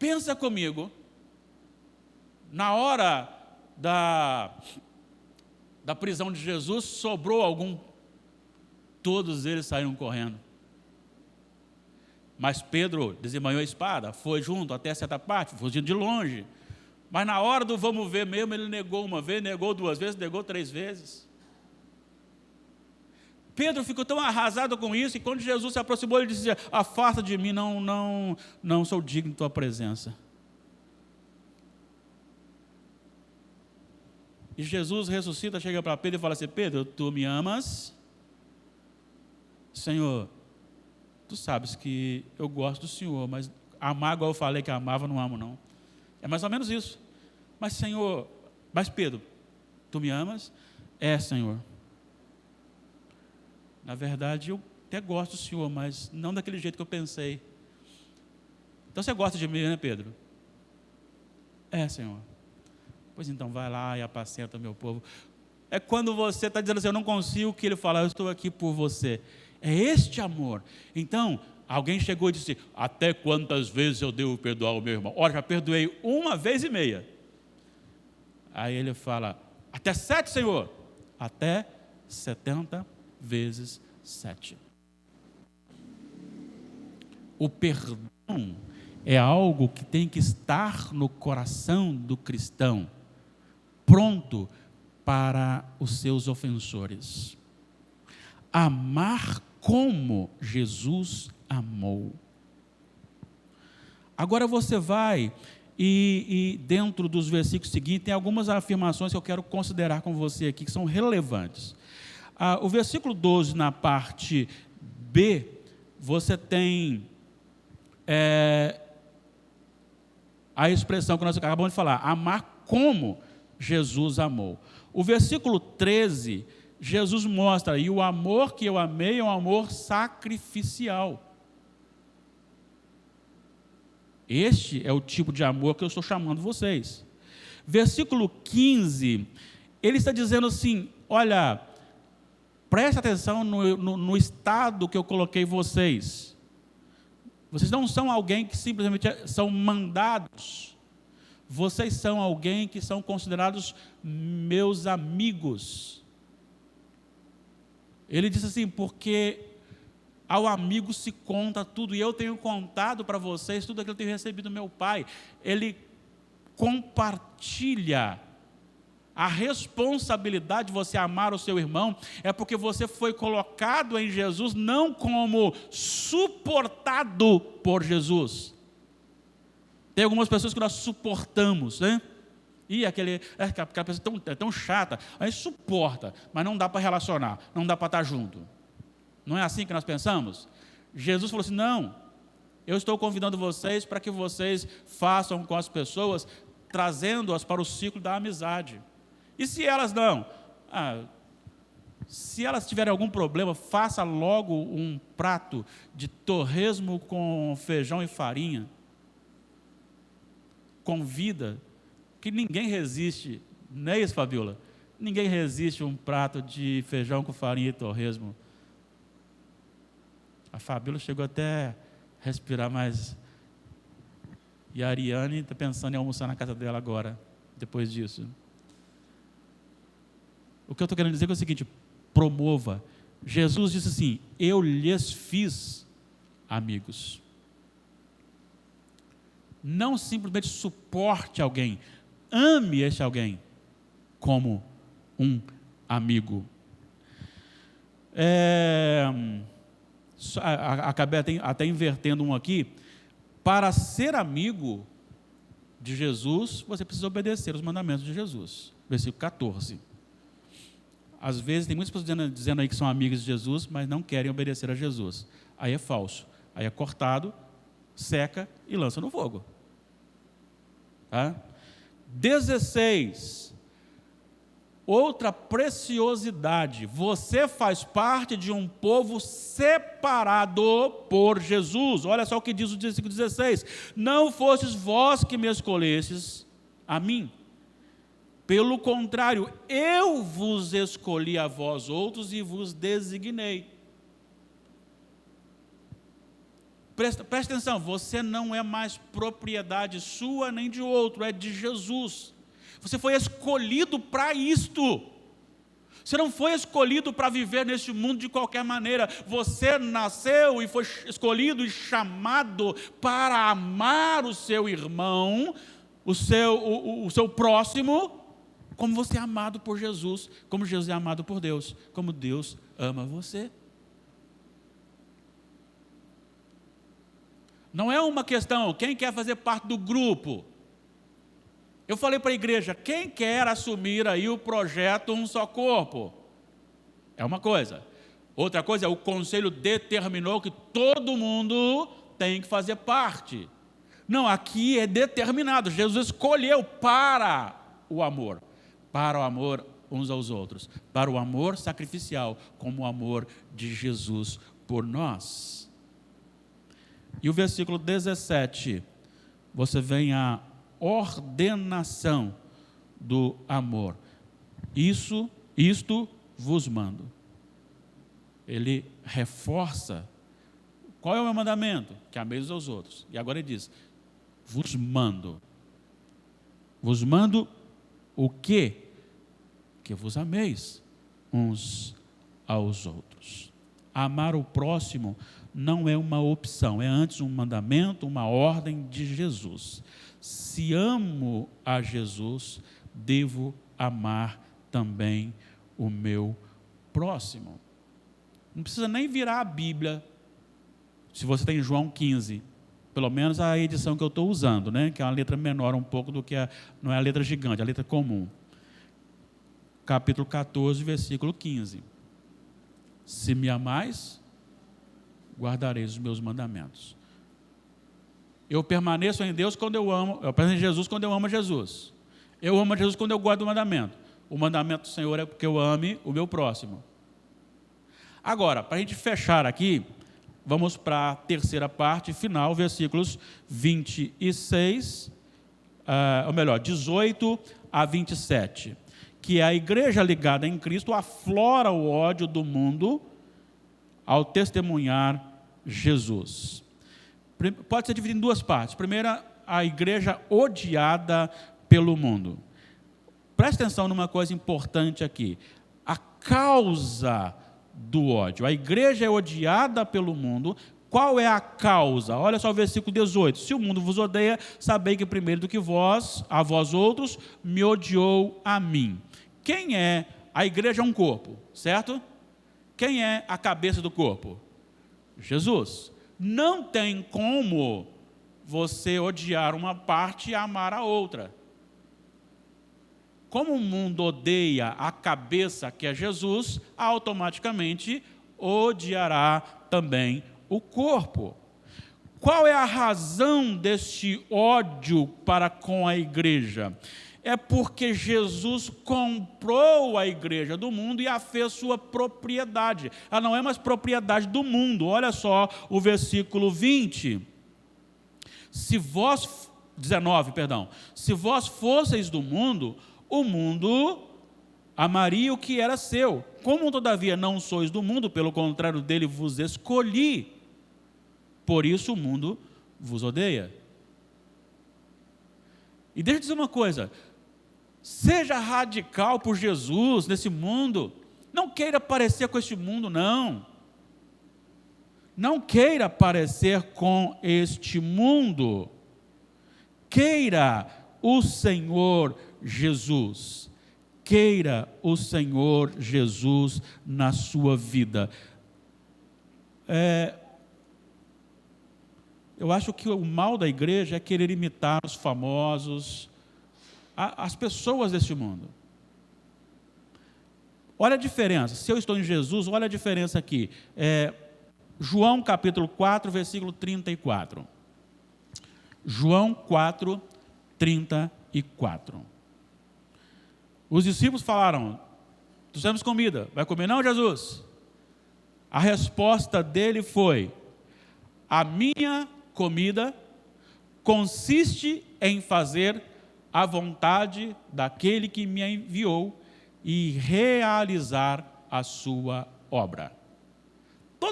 pensa comigo, na hora da prisão de Jesus, sobrou algum? Todos eles saíram correndo. Mas Pedro desembanhou a espada, foi junto até certa parte, fugindo de longe. Mas na hora do vamos ver mesmo, ele negou uma vez, negou duas vezes, negou três vezes. Pedro ficou tão arrasado com isso, e quando Jesus se aproximou, ele disse: afasta de mim, não sou digno de tua presença. E Jesus ressuscita, chega para Pedro e fala assim: Pedro, tu me amas? Senhor, tu sabes que eu gosto do Senhor, mas amar igual eu falei que amava, não amo não. É mais ou menos isso. Mas Senhor, mas Pedro, tu me amas? É, Senhor. Na verdade, eu até gosto do Senhor, mas não daquele jeito que eu pensei. Então você gosta de mim, né, Pedro? É, Senhor. Pois então, vai lá e apacenta o meu povo. É quando você está dizendo assim: eu não consigo, o que ele fala: eu estou aqui por você. É este amor. Então, alguém chegou e disse: até quantas vezes eu devo perdoar o meu irmão? Olha, já perdoei 1 vez e meia. Aí ele fala: até 7, Senhor? Até 70 vezes 7. O perdão é algo que tem que estar no coração do cristão, pronto para os seus ofensores. Amar como Jesus amou. Agora você vai e dentro dos versículos seguintes tem algumas afirmações que eu quero considerar com você aqui, que são relevantes. O versículo 12, na parte B, você tem a expressão que nós acabamos de falar: amar como Jesus amou. O versículo 13, Jesus mostra: e o amor que eu amei é um amor sacrificial. Este é o tipo de amor que eu estou chamando vocês. Versículo 15, ele está dizendo assim: olha, preste atenção no estado que eu coloquei vocês. Vocês não são alguém que simplesmente são mandados. Vocês são alguém que são considerados meus amigos. Ele disse assim: porque ao amigo se conta tudo, e eu tenho contado para vocês tudo aquilo que eu tenho recebido do meu Pai. Ele compartilha a responsabilidade de você amar o seu irmão, é porque você foi colocado em Jesus, não como suportado por Jesus. Tem algumas pessoas que nós suportamos, né? E aquela pessoa é tão chata, a gente suporta, mas não dá para relacionar, não dá para estar junto. Não é assim que nós pensamos? Jesus falou assim: não, eu estou convidando vocês para que vocês façam com as pessoas, trazendo-as para o ciclo da amizade. E se elas não? Se elas tiverem algum problema, faça logo um prato de torresmo com feijão e farinha. Convida, que ninguém resiste, não é isso, Fabiola? Ninguém resiste a um prato de feijão com farinha e torresmo. A Fabiola chegou até a respirar mais. E a Ariane está pensando em almoçar na casa dela agora, depois disso. O que eu estou querendo dizer é o seguinte: promova. Jesus disse assim: eu lhes fiz amigos. Não simplesmente suporte alguém, ame este alguém como um amigo. Acabei até invertendo um aqui. Para ser amigo de Jesus, você precisa obedecer os mandamentos de Jesus. Versículo 14. Às vezes tem muitas pessoas dizendo aí que são amigas de Jesus, mas não querem obedecer a Jesus. Aí é falso. Aí é cortado, seca e lança no fogo. Tá? 16. Outra preciosidade: você faz parte de um povo separado por Jesus. Olha só o que diz o versículo 16: não fostes vós que me escolhestes a mim, pelo contrário, eu vos escolhi a vós outros e vos designei. Presta atenção, você não é mais propriedade sua nem de outro, é de Jesus. Você foi escolhido para isto. Você não foi escolhido para viver neste mundo de qualquer maneira. Você nasceu e foi escolhido e chamado para amar o seu irmão, o seu próximo, como você é amado por Jesus, como Jesus é amado por Deus, como Deus ama você. Não é uma questão, quem quer fazer parte do grupo? Eu falei para a igreja, quem quer assumir aí o projeto Um Só Corpo? É uma coisa. Outra coisa é o conselho determinou que todo mundo tem que fazer parte. Não, aqui é determinado, Jesus escolheu para o amor uns aos outros, para o amor sacrificial, como o amor de Jesus por nós. E o versículo 17, você vem a ordenação do amor. Isto vos mando. Ele reforça. Qual é o meu mandamento? Que ameis aos outros. E agora ele diz, vos mando. Vos mando o quê? Que vos ameis uns aos outros. Amar o próximo não é uma opção, é antes um mandamento, uma ordem de Jesus. Se amo a Jesus, devo amar também o meu próximo. Não precisa nem virar a Bíblia, se você tem João 15, pelo menos a edição que eu estou usando, né? Que é uma letra menor um pouco do que não é a letra gigante, é a letra comum. Capítulo 14, versículo 15. Se me amais, guardareis os meus mandamentos. Eu permaneço em Deus quando eu permaneço em Jesus quando eu amo Jesus. Eu amo Jesus quando eu guardo o mandamento. O mandamento do Senhor é porque eu ame o meu próximo. Agora, para a gente fechar aqui, vamos para a terceira parte, final, versículos 26, 18 a 27. Que a igreja ligada em Cristo aflora o ódio do mundo ao testemunhar Jesus. Pode ser dividido em duas partes. Primeira, a igreja odiada pelo mundo. Presta atenção numa coisa importante aqui. A causa do ódio. A igreja é odiada pelo mundo. Qual é a causa? Olha só o versículo 18. Se o mundo vos odeia, sabei que primeiro do que vós, a vós outros, me odiou a mim. Quem é? A igreja é um corpo, certo? Quem é a cabeça do corpo? Jesus. Não tem como você odiar uma parte e amar a outra. Como o mundo odeia a cabeça, que é Jesus, automaticamente odiará também o corpo. Qual é a razão deste ódio para com a igreja? É porque Jesus comprou a igreja do mundo e a fez sua propriedade. Ela não é mais propriedade do mundo. Olha só o versículo 19, se vós fosseis do mundo, o mundo amaria o que era seu. Como todavia não sois do mundo, pelo contrário dele vos escolhi, por isso o mundo vos odeia. E deixa eu dizer uma coisa, seja radical por Jesus nesse mundo, não queira parecer com este mundo, não. Não queira parecer com este mundo. Queira o Senhor Jesus. Queira o Senhor Jesus na sua vida. Eu acho que o mal da igreja é querer imitar os famosos, as pessoas deste mundo. Olha a diferença, se eu estou em Jesus, olha a diferença aqui. João capítulo 4, versículo 34. João 4, 34. Os discípulos falaram, trouxemos comida, vai comer não, Jesus? A resposta dele foi, a minha comida consiste em fazer a vontade daquele que me enviou e realizar a sua obra.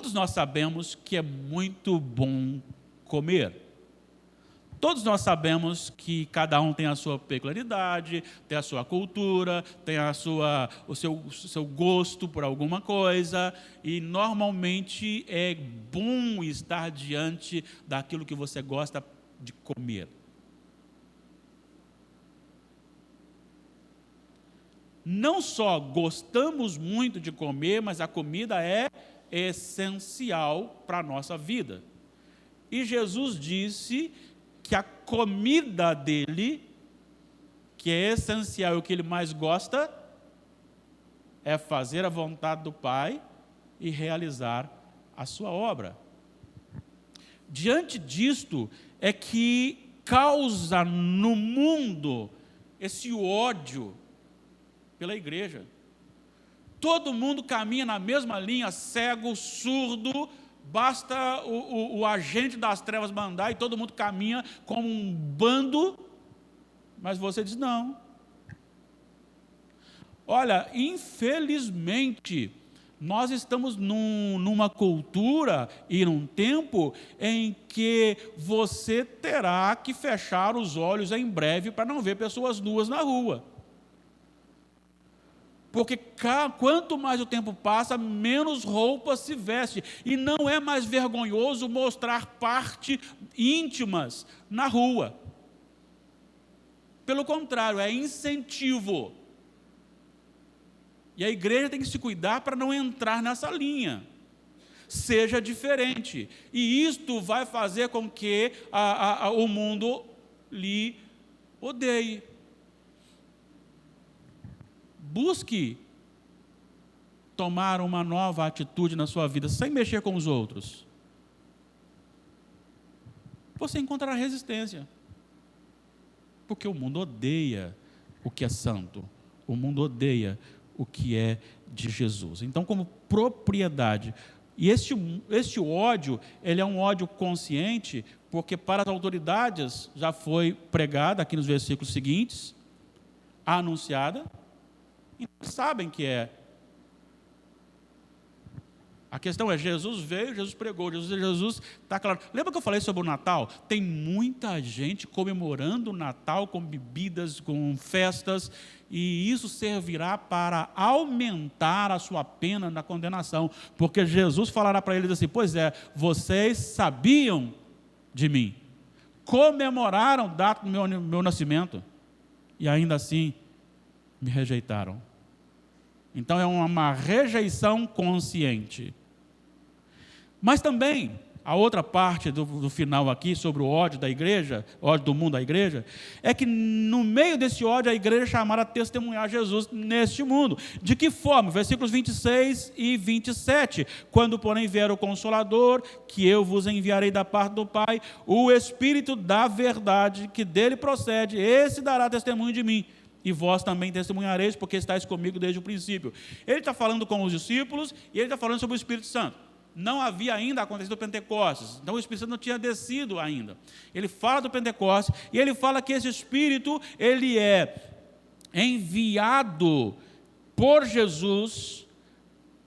Todos nós sabemos que é muito bom comer. Todos nós sabemos que cada um tem a sua peculiaridade, tem a sua cultura, tem o seu gosto por alguma coisa, e normalmente é bom estar diante daquilo que você gosta de comer. Não só gostamos muito de comer, mas a comida é essencial para a nossa vida. E Jesus disse que a comida dele, que é essencial e o que ele mais gosta, é fazer a vontade do Pai e realizar a sua obra. Diante disto é que causa no mundo esse ódio pela igreja. Todo mundo caminha na mesma linha, cego, surdo. Basta o agente das trevas mandar e todo mundo caminha como um bando, mas você diz não. Olha, infelizmente, nós estamos numa cultura e num tempo em que você terá que fechar os olhos em breve para não ver pessoas nuas na rua. Porque quanto mais o tempo passa, menos roupa se veste. E não é mais vergonhoso mostrar partes íntimas na rua. Pelo contrário, é incentivo. E a igreja tem que se cuidar para não entrar nessa linha. Seja diferente. E isto vai fazer com que o mundo lhe odeie. Busque tomar uma nova atitude na sua vida, sem mexer com os outros. Você encontrará resistência. Porque o mundo odeia o que é santo. O mundo odeia o que é de Jesus. Então, como propriedade, e este ódio, ele é um ódio consciente, porque para as autoridades já foi pregada, aqui nos versículos seguintes, anunciada, e sabem que é. A questão é, Jesus veio, Jesus pregou, Jesus está claro. Lembra que eu falei sobre o Natal? Tem muita gente comemorando o Natal com bebidas, com festas, e isso servirá para aumentar a sua pena na condenação, porque Jesus falará para eles assim, pois é, vocês sabiam de mim, comemoraram a data do meu nascimento, e ainda assim me rejeitaram. Então é uma rejeição consciente. Mas também, a outra parte do final aqui, sobre o ódio da igreja, ódio do mundo à igreja, é que no meio desse ódio a igreja é chamada a testemunhar Jesus neste mundo. De que forma? Versículos 26 e 27. Quando, porém, vier o Consolador, que eu vos enviarei da parte do Pai, o Espírito da verdade, que dele procede, esse dará testemunho de mim. E vós também testemunhareis, porque estáis comigo desde o princípio. Ele está falando com os discípulos e ele está falando sobre o Espírito Santo. Não havia ainda acontecido o Pentecostes, então o Espírito Santo não tinha descido ainda. Ele fala do Pentecostes e ele fala que esse Espírito, ele é enviado por Jesus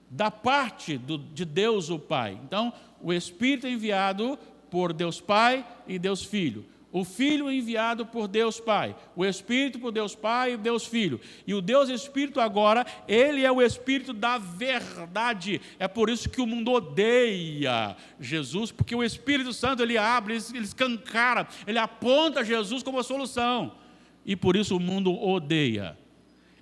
da parte de Deus o Pai. Então, o Espírito é enviado por Deus Pai e Deus Filho. O Filho enviado por Deus Pai, o Espírito por Deus Pai e Deus Filho. E o Deus Espírito agora, ele é o Espírito da verdade. É por isso que o mundo odeia Jesus, porque o Espírito Santo, ele abre, ele escancara, ele aponta Jesus como a solução. E por isso o mundo odeia.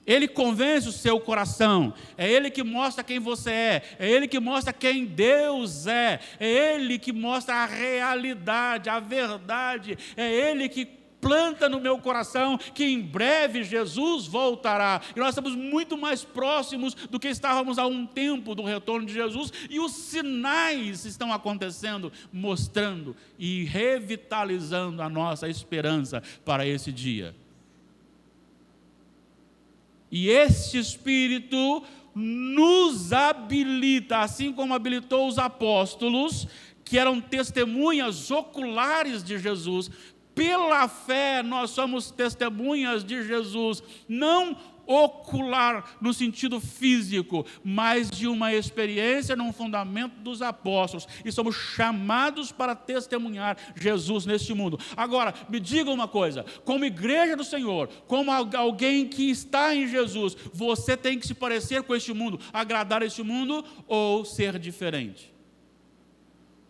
Ele convence o seu coração, é Ele que mostra quem você é Ele que mostra quem Deus é Ele que mostra a realidade, a verdade, é Ele que planta no meu coração que em breve Jesus voltará. E nós estamos muito mais próximos do que estávamos há um tempo do retorno de Jesus, e os sinais estão acontecendo, mostrando e revitalizando a nossa esperança para esse dia. E este Espírito nos habilita, assim como habilitou os apóstolos, que eram testemunhas oculares de Jesus. Pela fé nós somos testemunhas de Jesus, não ocular no sentido físico, mas de uma experiência num fundamento dos apóstolos, e somos chamados para testemunhar Jesus neste mundo. Agora, me diga uma coisa, como igreja do Senhor, como alguém que está em Jesus, você tem que se parecer com este mundo, agradar este mundo ou ser diferente?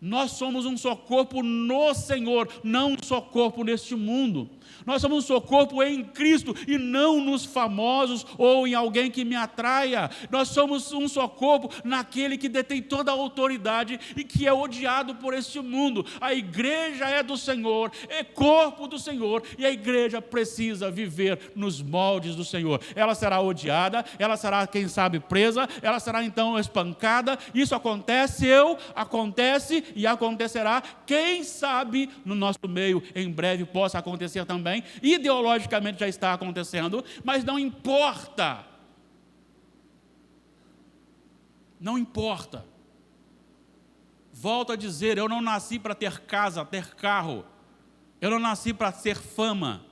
Nós somos um só corpo no Senhor, não um só corpo neste mundo. Nós somos um só corpo em Cristo e não nos famosos ou em alguém que me atraia. Nós somos um só corpo naquele que detém toda a autoridade e que é odiado por este mundo. A igreja é do Senhor, é corpo do Senhor, e a igreja precisa viver nos moldes do Senhor. Ela será odiada, ela será, quem sabe, presa, ela será então espancada. Isso acontece e acontecerá. Quem sabe no nosso meio em breve possa acontecer também. Ideologicamente já está acontecendo, mas não importa. Não importa. Volto a dizer, eu não nasci para ter casa, ter carro. Eu não nasci para ter fama.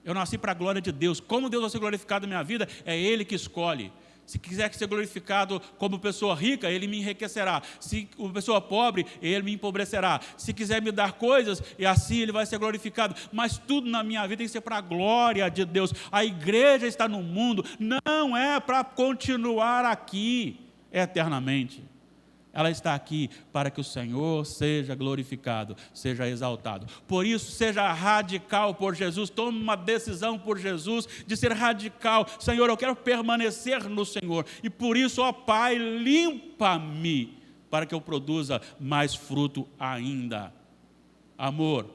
Eu nasci para a glória de Deus. Como Deus vai ser glorificado na minha vida, é Ele que escolhe. Se quiser ser glorificado como pessoa rica, Ele me enriquecerá. Se uma pessoa pobre, Ele me empobrecerá. Se quiser me dar coisas, e assim Ele vai ser glorificado. Mas tudo na minha vida tem que ser para a glória de Deus. A igreja está no mundo, não é para continuar aqui eternamente. Ela está aqui para que o Senhor seja glorificado, seja exaltado. Por isso, seja radical por Jesus. Tome uma decisão por Jesus de ser radical. Senhor, eu quero permanecer no Senhor. E por isso, ó Pai, limpa-me para que eu produza mais fruto ainda. Amor,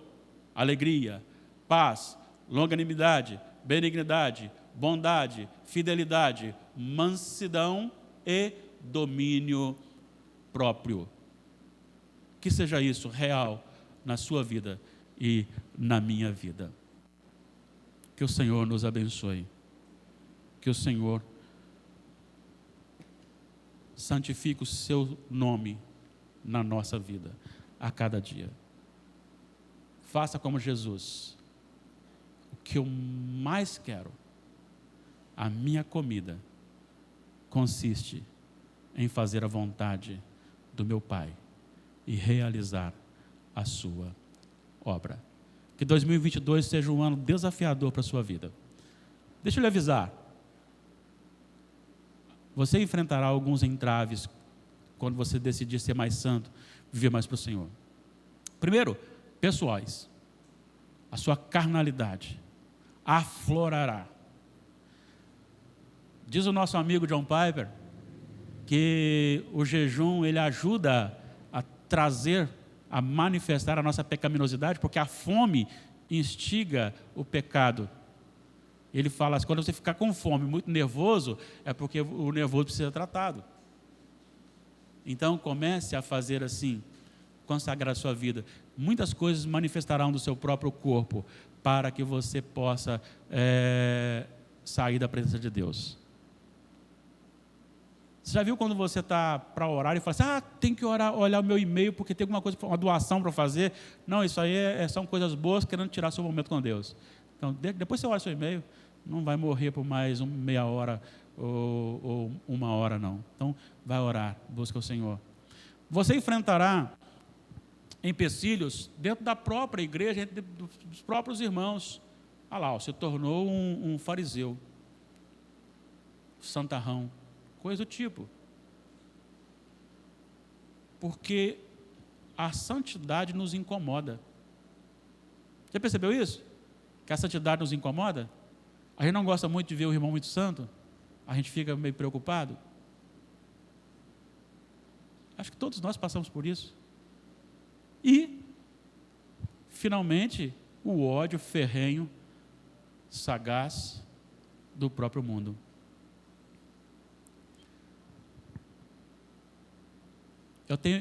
alegria, paz, longanimidade, benignidade, bondade, fidelidade, mansidão e domínio próprio. Que seja isso real na sua vida e na minha vida. Que o Senhor nos abençoe. Que o Senhor santifique o seu nome na nossa vida a cada dia. Faça como Jesus. O que eu mais quero, a minha comida, consiste em fazer a vontade do meu Pai e realizar a sua obra. Que 2022 seja um ano desafiador para a sua vida. Deixa eu lhe avisar. Você enfrentará alguns entraves quando você decidir ser mais santo, viver mais para o Senhor. Primeiro, pessoais. A sua carnalidade aflorará. Diz o nosso amigo John Piper que o jejum ele ajuda a trazer, a manifestar a nossa pecaminosidade, porque a fome instiga o pecado. Ele fala, quando você ficar com fome, muito nervoso, é porque o nervoso precisa ser tratado. Então comece a fazer assim, consagrar a sua vida. Muitas coisas manifestarão do seu próprio corpo, para que você possa sair da presença de Deus. Você já viu quando você está para orar e fala assim, tem que orar, olhar o meu e-mail porque tem alguma coisa, uma doação para fazer? Não, isso aí são coisas boas querendo tirar seu momento com Deus. Então, depois você olha seu e-mail, não vai morrer por mais meia hora ou uma hora, não. Então, vai orar, busca o Senhor. Você enfrentará empecilhos dentro da própria igreja, entre dos próprios irmãos. Se tornou um fariseu, santarrão, coisa do tipo. Porque a santidade nos incomoda. Já percebeu isso? Que a santidade nos incomoda? A gente não gosta muito de ver o irmão muito santo? A gente fica meio preocupado? Acho que todos nós passamos por isso. E, finalmente, o ódio ferrenho, sagaz do próprio mundo.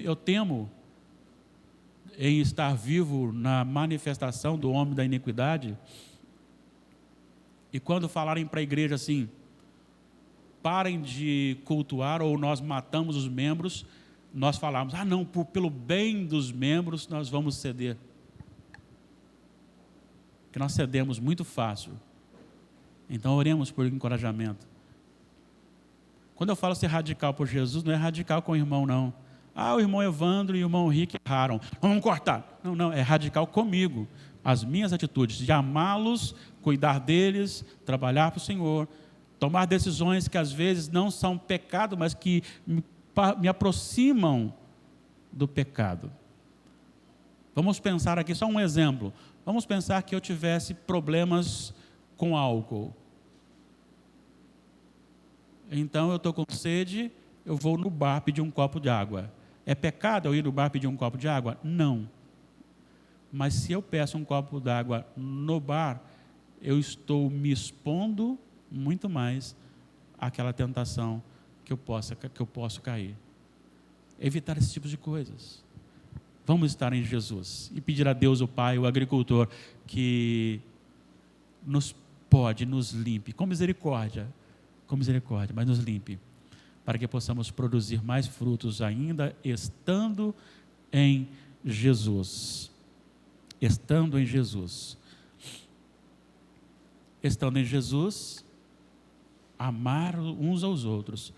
Eu temo em estar vivo na manifestação do homem da iniquidade, e quando falarem para a igreja assim, parem de cultuar ou nós matamos os membros, nós falamos, não, pelo bem dos membros nós vamos ceder. Porque nós cedemos muito fácil Então, oremos por encorajamento. Quando eu falo ser radical por Jesus, não é radical com o irmão, não. O irmão Evandro e o irmão Rick erraram, vamos cortar. Não, é radical comigo. As minhas atitudes, de amá-los, cuidar deles, trabalhar para o Senhor, tomar decisões que às vezes não são pecado, mas que me aproximam do pecado. Vamos pensar aqui, só um exemplo. Vamos pensar que eu tivesse problemas com álcool. Então, eu estou com sede, eu vou no bar pedir um copo de água. É pecado eu ir no bar pedir um copo de água? Não. Mas se eu peço um copo de água no bar, eu estou me expondo muito mais àquela tentação que eu posso cair. Evitar esse tipo de coisas. Vamos estar em Jesus e pedir a Deus, o Pai, o agricultor, que nos limpe, com misericórdia, mas nos limpe, para que possamos produzir mais frutos ainda, estando em Jesus. Estando em Jesus. Estando em Jesus, amar uns aos outros,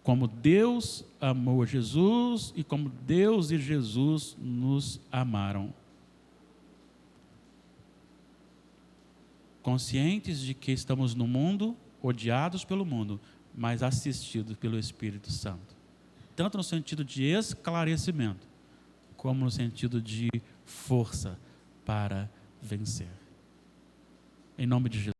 como Deus amou Jesus e como Deus e Jesus nos amaram. Conscientes de que estamos no mundo, odiados pelo mundo, mas assistidos pelo Espírito Santo. Tanto no sentido de esclarecimento, como no sentido de força para vencer. Em nome de Jesus.